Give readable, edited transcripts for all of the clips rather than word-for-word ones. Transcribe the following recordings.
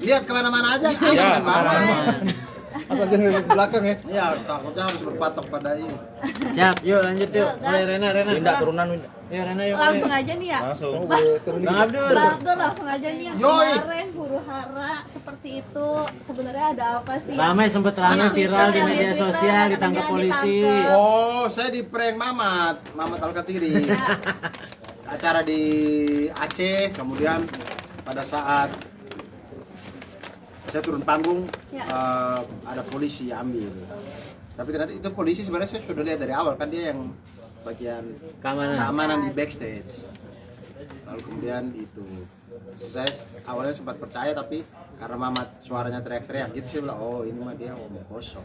lihat kemana-mana aja. Iya, aman. Atau jangan di belakang ya. Iya, takutnya harus berpatok pada ini. Siap, yuk lanjut yuk. Mulai Rena. Winda turunan Winda. Yuk Rena yuk. Langsung aja nih ya. Langsung. Bang Abdul. Bang Abdul langsung aja nih yang Yoi. kemarin huru hara seperti itu sebenarnya ada apa sih? Ramai sempet ramai viral di Yang media Twitter, sosial yang ditangkap katanya polisi. ditangkap. Oh, saya di prank Mamat Al-Katiri. Acara di Aceh, kemudian pada saat saya turun panggung, Ya. ada polisi ambil. Tapi ternyata itu polisi sebenarnya saya sudah lihat dari awal, kan dia yang bagian keamanan di backstage. Lalu kemudian itu saya awalnya sempat percaya, tapi karena Mamat suaranya teriak-teriak gitu, saya bilang oh ini mah dia omong kosong.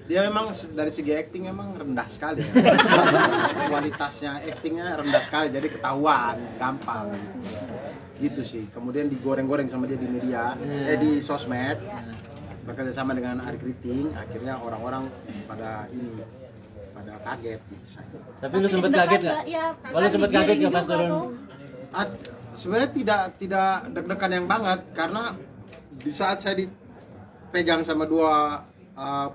Dia memang dari segi acting memang rendah sekali ya. Kualitasnya actingnya rendah sekali, jadi ketahuan gampang gitu sih. Kemudian digoreng-goreng sama dia di media, di sosmed, bekerja sama dengan Ari Kriting, akhirnya orang-orang pada kaget gitu saya. Tapi lu sempet kaget nggak? Ya, Kalau sempet kaget nggak pas turun? Sebenarnya tidak deg-degan yang banget, karena di saat saya dipegang sama dua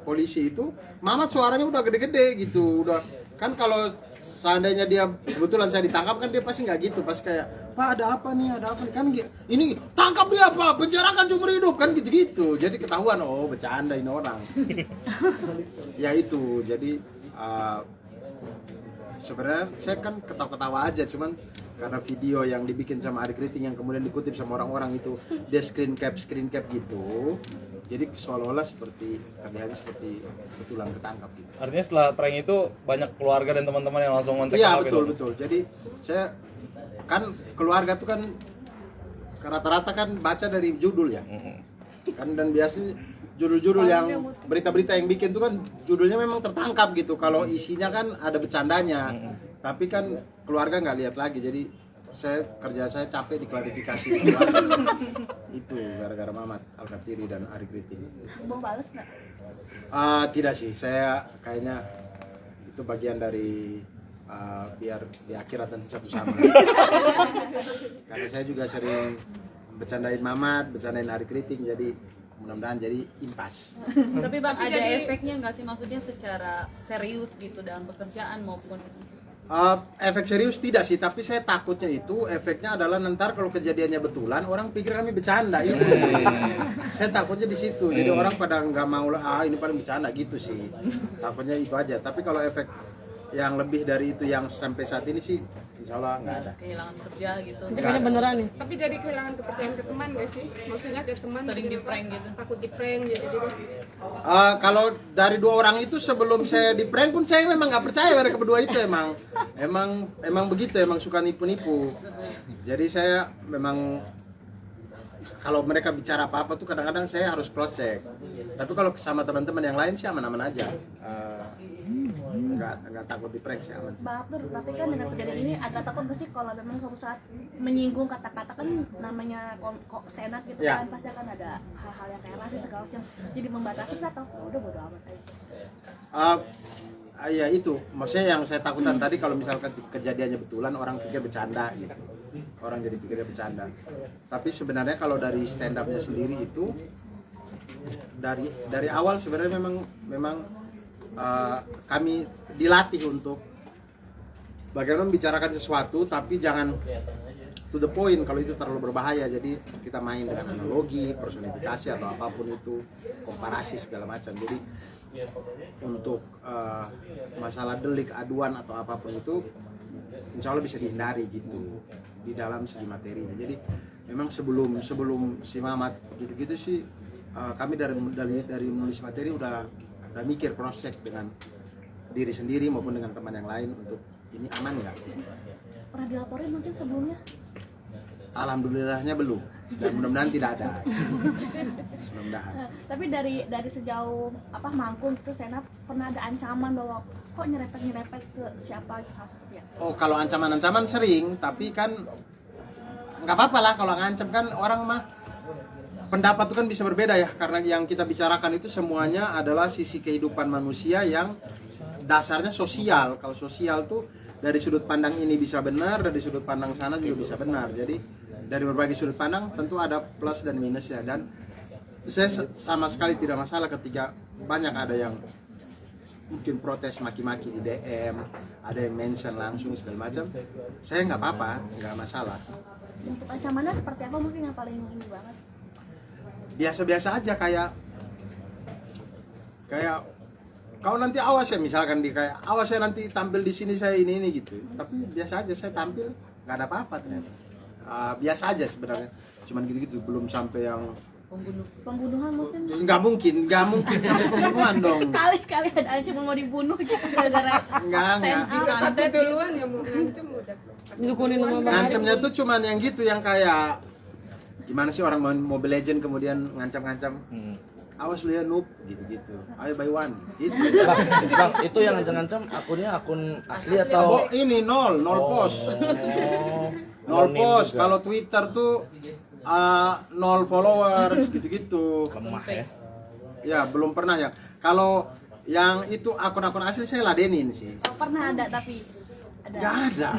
polisi itu, Mamat suaranya udah gede-gede gitu, udah kan. Kalau seandainya dia kebetulan saya ditangkap kan dia pasti nggak gitu, pasti kayak Pak ada apa nih kan ini tangkap dia Pak, penjarakan seumur hidup kan gitu-gitu, jadi ketahuan oh bercanda ini orang. Ya itu jadi sebenarnya saya kan ketawa-ketawa aja, cuman karena video yang dibikin sama Ari Kriting yang kemudian dikutip sama orang-orang itu dia screen cap gitu, jadi seolah-olah terlihat seperti betulan ketangkap gitu. Artinya setelah prank itu banyak keluarga dan teman-teman yang langsung kontak. Iya betul. Jadi saya kan keluarga tuh kan rata-rata kan baca dari judul ya. Kan dan biasanya judul-judul yang berita-berita yang bikin tuh kan judulnya memang tertangkap gitu. Kalau isinya kan ada bercandanya. Tapi kan keluarga nggak lihat lagi. Jadi saya capek diklarifikasi. Itu gara-gara Mamat Al-Katiri dan Ari Kriting. Bang balas nggak? Tidak sih, saya kayaknya itu bagian dari biar di akhirat nanti satu sama. Karena saya juga sering bercandain Mamat, bercandain Ari Kriting, jadi mudah-mudahan jadi impas. Tapi Bang, ada efeknya nggak sih, maksudnya secara serius gitu dalam pekerjaan maupun Efek serius tidak sih, tapi saya takutnya itu efeknya adalah nanti kalau kejadiannya betulan orang pikir kami bercanda itu. Saya takutnya di situ, jadi orang pada nggak mau ini paling bercanda gitu sih. Takutnya itu aja. Tapi kalau efek yang lebih dari itu yang sampai saat ini sih insya Allah nggak ada. kehilangan kerja gitu? Ini beneran nih. Tapi jadi kehilangan kepercayaan ke teman gak sih? Maksudnya ada teman Sering gitu, di-prank gitu. takut di prank jadi Kalau dari dua orang itu sebelum saya di prank pun saya memang nggak percaya mereka berdua itu emang begitu, emang suka nipu-nipu. Jadi saya memang kalau mereka bicara apa-apa tuh kadang-kadang saya harus cross check. Tapi kalau sama teman-teman yang lain sih aman-aman aja. Nggak takut di prank sih aman. Bang Abdul, tapi kan dengan kejadian ini agak takut gak sih kalau memang suatu saat menyinggung kata-kata kan namanya kok stand up gitu Ya. kan pasti akan ada hal-hal yang kayak rasis segala macam. Jadi membatasi atau udah bodo amat aja. Ya itu, maksudnya yang saya takutkan tadi kalau misalkan kejadiannya betulan orang pikir bercanda gitu. Orang jadi pikirnya bercanda. Tapi sebenarnya kalau dari stand up-nya sendiri itu dari awal sebenarnya memang kami dilatih untuk bagaimana membicarakan sesuatu tapi jangan to the point kalau itu terlalu berbahaya. Jadi kita main dengan analogi, personifikasi atau apapun itu, komparasi segala macam. Jadi untuk masalah delik, aduan atau apapun itu insya Allah bisa dihindari gitu di dalam segi materinya. Jadi memang sebelum si Mamat gitu-gitu sih kami dari menulis materi udah mikir cross check dengan diri sendiri maupun dengan teman yang lain untuk ini aman nggak? Pernah dilaporin mungkin sebelumnya? Alhamdulillahnya belum, dan mudah-mudahan tidak ada. Mudah-mudahan. Tapi dari sejauh manggung itu stand up pernah ada ancaman bahwa kok nyerepet ke siapa salah seperti ya? Oh kalau ancaman sering, tapi kan nggak apa-apa lah kalau ngancam kan orang mah pendapat itu kan bisa berbeda ya, karena yang kita bicarakan itu semuanya adalah sisi kehidupan manusia yang dasarnya sosial. Kalau sosial tuh dari sudut pandang ini bisa benar, dari sudut pandang sana juga bisa benar. Jadi dari berbagai sudut pandang tentu ada plus dan minusnya, dan saya sama sekali tidak masalah ketika banyak ada yang mungkin protes maki-maki di DM, ada yang mention langsung segala macam. Saya nggak apa-apa, nggak masalah. Untuk ancamannya seperti apa mungkin yang paling ini banget? Biasa-biasa aja, kayak kau nanti awas ya, misalkan kayak awas ya nanti tampil di sini saya ini gitu. Tapi biasa aja saya tampil, nggak ada apa-apa ternyata. Biasa aja sebenarnya, cuman gitu-gitu, belum sampai yang Pembunuhan mungkin? nggak mungkin sampai pembunuhan dong. Kali-kali ada cuma mau dibunuh gitu gara-gara Nggak. Disantet duluan ya mau ngancem udah. Ngukunin nama Bang Ari. Ngancamnya tuh cuman yang gitu, yang kayak gimana sih orang main Mobile Legend kemudian ngancam-ngancam, awas lu ya noob gitu-gitu, ayo buy one gitu. Bang, itu yang ngancam-ngancam akunnya akun asli atau Oh ini nol post. Nol post. Kalau Twitter tuh 0 followers gitu-gitu. lemah ya? Ya belum pernah ya. Kalau yang itu akun-akun asli saya ladenin sih. Oh, pernah ada tapi ada. Nggak ada.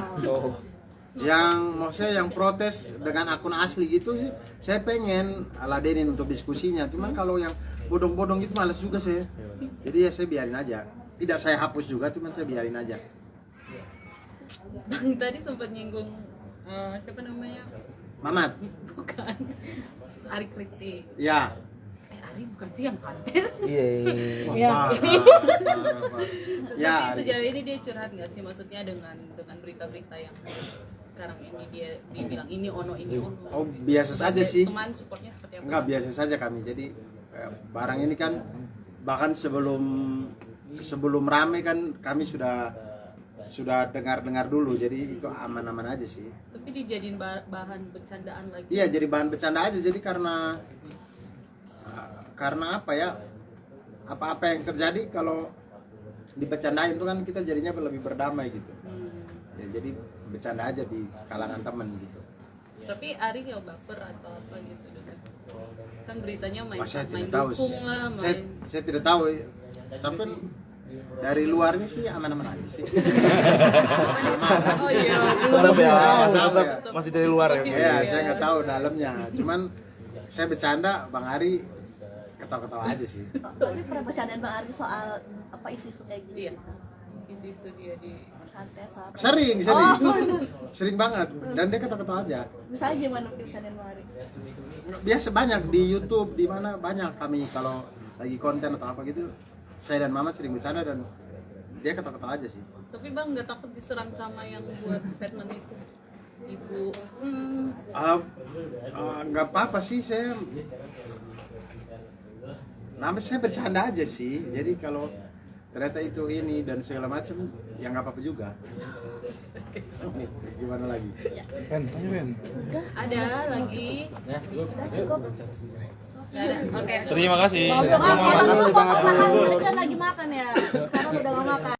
Yang maksudnya yang protes dengan akun asli gitu sih, saya pengen ladenin untuk diskusinya. Cuman kalau yang bodong-bodong gitu malas juga saya. Jadi ya saya biarin aja. Tidak saya hapus juga, cuman saya biarin aja. Bang tadi sempat nyinggung siapa namanya? Mamat. Bukan. Ari Kritik. Ya. Ari bukan sih yang santet. Iya. Wah, parah. Ya. Tapi sejauh ini dia curhat nggak sih, maksudnya dengan berita-berita yang sekarang ini dia bilang ini ono ini ono. Oh biasa saja sih. Teman supportnya seperti apa? Enggak, biasa saja kami. Jadi barang ini kan bahkan sebelum rame kan kami sudah dengar dulu, jadi itu aman-aman aja sih. Tapi dijadiin bahan bercandaan lagi. Iya, jadi bahan bercanda aja. Jadi karena apa ya? Apa-apa yang terjadi kalau dibercandain itu kan kita jadinya lebih berdamai gitu. Ya, jadi bercanda aja di kalangan teman gitu. Tapi Ari nggak baper atau apa gitu dengan kan beritanya main Wah, saya main tidak tahu. dukung lah, main Saya tidak tahu. Tapi dari luarnya sih aman-aman aja sih. oh iya Tetap ya, Tahu, tetap ya. masih dari luar ya. Iya, saya nggak tahu dalamnya. Cuman saya bercanda, Bang Ari ketawa-ketawa aja sih. Tapi pernah bercandaan Bang Ari soal apa isu-isu kayak gini? iya isu-isu dia di Santet soal apa? Sering banget. Dan dia ketawa-ketawa aja. Misalnya gimana bercandaan Bang Ari? Biasa banyak di YouTube, di mana banyak kami kalau lagi konten atau apa gitu. Saya dan Mama sering bercanda dan dia ketawa-ketawa aja sih. tapi Bang nggak takut diserang sama yang buat statement itu ibu Nggak apa-apa sih, saya bercanda aja sih. Jadi kalau ternyata itu ini dan segala macam ya nggak apa-apa juga. Gimana lagi? Pen, tanya Pen. ada lagi Udah cukup. nggak ada oke Terima kasih. Kita tutup kok, makan dulu kan lagi makan ya. Sekarang udah mau makan.